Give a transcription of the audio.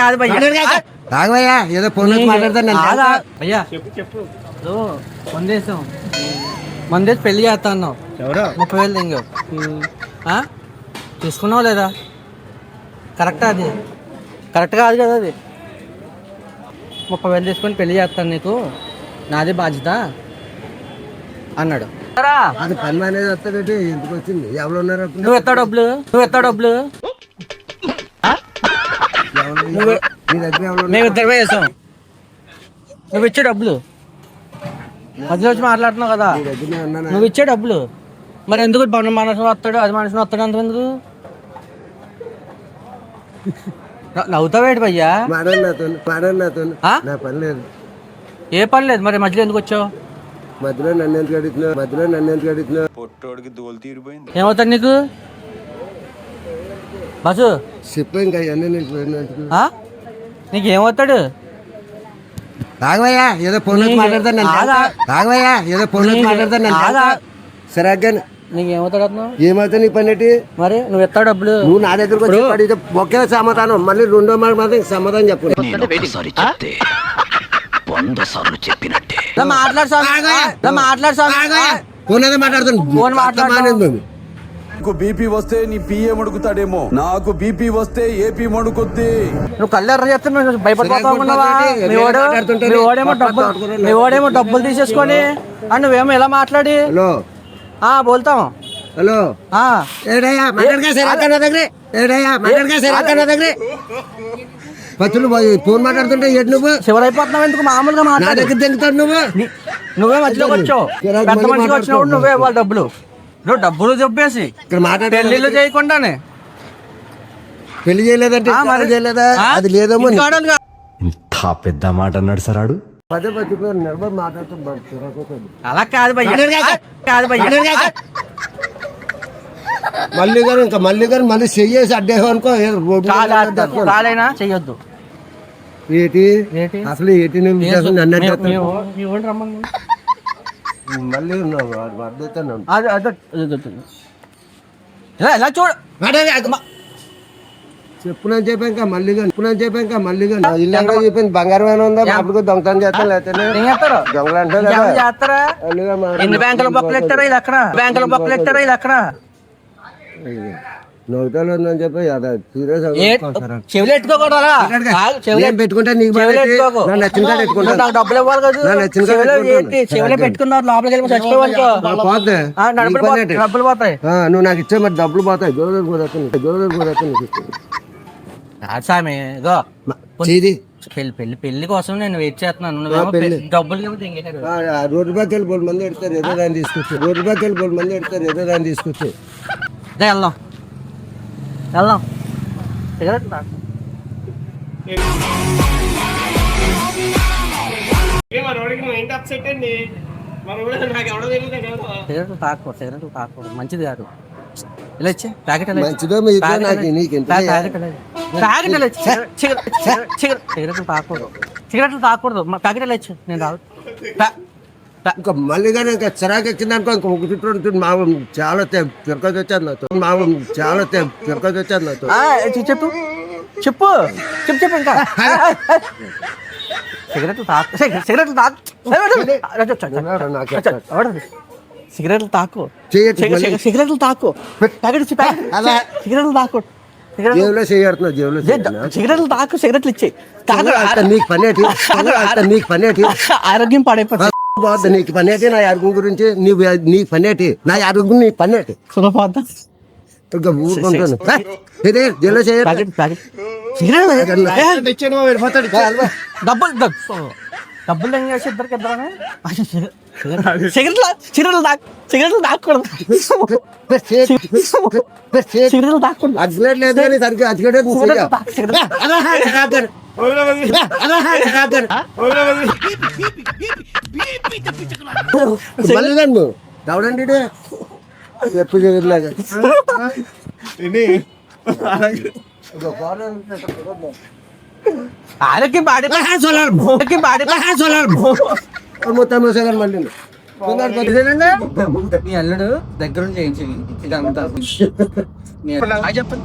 కాదు భయ్యా ఏదో ఫోన్ మాట్లాడతాను భయ్యా చెప్పు మందేశం మందేసి పెళ్లి చేస్తా అన్నావు 30,000 తెంగావు తీసుకున్నావు లేదా? కరెక్టా? అది కరెక్ట్ కాదు కదా. అది 30,000 తీసుకొని పెళ్లి చేస్తాను నీకు, నాదే బాధ్యత అన్నాడు. అది పని అనేది వస్తాడంటే ఎందుకు వచ్చింది? ఎవరు ఉన్నారు? నువ్వు ఎత్తా డబ్బులు మేము ఇద్దరు వేసాం. నువ్వు ఇచ్చే డబ్బులు మధ్యలో వచ్చి మాట్లాడుతున్నావు కదా, నువ్వు ఇచ్చే డబ్బులు మరి ఎందుకు? మనిషి వస్తాడు, అది మనిషిని వస్తాడు అంతెందుకు? నవ్వుతావేంటి భయ్యా? ఏ పని లేదు మరి మధ్యలో ఎందుకు వచ్చావు? మధ్యలో నన్ను ఎందుకు అడుగుతున్నావు? పొట్టోడికి దోలు తీరిపోయింది. ఏమవుతాడు నీకు బస్సు? చెప్పు ఇంకా నీకేమవుతాడు? రాఘవయ్యా ఏదో ఫోన్ మాట్లాడతాను సరే నీకేమవుతాడు? ఏమవుతా నీ పని ఏంటి? మరి నువ్వు ఎత్తావు డబ్బులు, నువ్వు నా దగ్గరకు వచ్చి ఒకే సమాధానం, మళ్ళీ రెండో మాట సమాధానం చెప్పు. నాకు బీపీ వస్తే నీ పిఏ మడుకుతాడేమో, నాకు బీపీ వస్తే ఏపీ మడుకుద్ది. నువ్వు కళ్ళెర్ర చేస్తే భయపడిపోతావుడేమో డబ్బులు తీసేసుకొని అని నువ్వేమో ఇలా మాట్లాడి బోల్తాం. హలో పచ్చులు ఫోన్ మాట్లాడుతుంటే నువ్వు శివరైపోతున్నావు ఎందుకు? మామూలుగా మాట్లాడుతాడు నువ్వే మధ్యలోకి వచ్చావు. పెద్ద మనిషికి వచ్చినప్పుడు నువ్వే ఇవ్వాలి డబ్బులు. నువ్వు డబ్బులు చెప్పేసి పెళ్లిళ్ళు చేయకుండానే పెళ్లి చేయలేదంటే అది లేదేమో. ఇంత పెద్ద మాట అన్నాడు సరాడు. అలా కాదు మళ్ళీ గారు ఇంకా మళ్ళీ చెయ్యేసి అడ్డే అనుకో. కాలైనా చెయ్యొద్దు. ఏంటి అసలు ఏంటి నన్ను మళ్ళీ చెప్పునని చెప్పాక మళ్ళీ ఇల్లు చెప్పింది బంగారం ఏమైనా ఉందా? అప్పుడు దొంగతనం చేస్తాను లేకపోతే దొంగలు అంటారా? ఎన్ని బ్యాంకుల బొక్కలు ఎత్తారా ఇది అక్కడ? బ్యాంకుల బొక్కలు ఎత్తారా ఇది అక్కడ? నవ్వుతాలు ఉందని చెప్పి చెవులు పెట్టుకుంటా నీకు నచ్చిన డబ్బులు ఇవ్వాలి కదా. చెవులే పెట్టుకున్నారు లోపలికి వెళ్ళి చచ్చిపోవాలి. డబ్బులు పోతాయి. నువ్వు నాకు ఇచ్చే మరి డబ్బులు పోతాయి. సామి పెళ్లి కోసం నేను వెయిట్ చేస్తున్నాను. డబ్బులు రోడ్డు బాకి వెళ్ళి 3 మంది ఎడతారు, ఏదో దాన్ని తీసుకొచ్చి వెళ్దాం. సిగరెట్ తాకూడదు, మంచిది కాదు. ఇలా ఇచ్చే ప్యాకెట్ సిగరెట్లు తాకూడదు. ప్యాకెట్ ఇలా ఇచ్చు, నేను తాగు. ఇంకా మళ్ళీ కానీ ఇంకా చిరాకు ఎక్కింది అనుకో. ఇంకా ఒక చుట్టూ చాలా తిరగతి వచ్చారు నాతో. చెప్పు ఇంకా సిగరెట్లు తాకు. సిగరెట్లు తాకు. సిగరెట్లు తాకు. సిగరెట్లు తాకు. సిగరెట్లు ఇచ్చే నీకు పనేటి ఆరోగ్యం పాడైపోతుంది. నీకు పనేటి నా ఆరోగ్యం గురించి నీ పనేటి నా ఆరోగ్యం నీ పనేటి డబ్బులు ఇద్దరికి ఇద్దరు సిగరెట్లు తాకూడదు. సిగరెట్లు తాకూడదు. అగ్జిలేట్ లేదు కానీ సరిగ్గా అగ్జిలేట్ మళ్ళీ రావడండి ఎప్పుడు చేయట్లాగా ఆరోగ్యం మొత్తం మళ్ళీ నీ అల్లుడు దగ్గర చేయించి ఇదంతా చెప్పండి.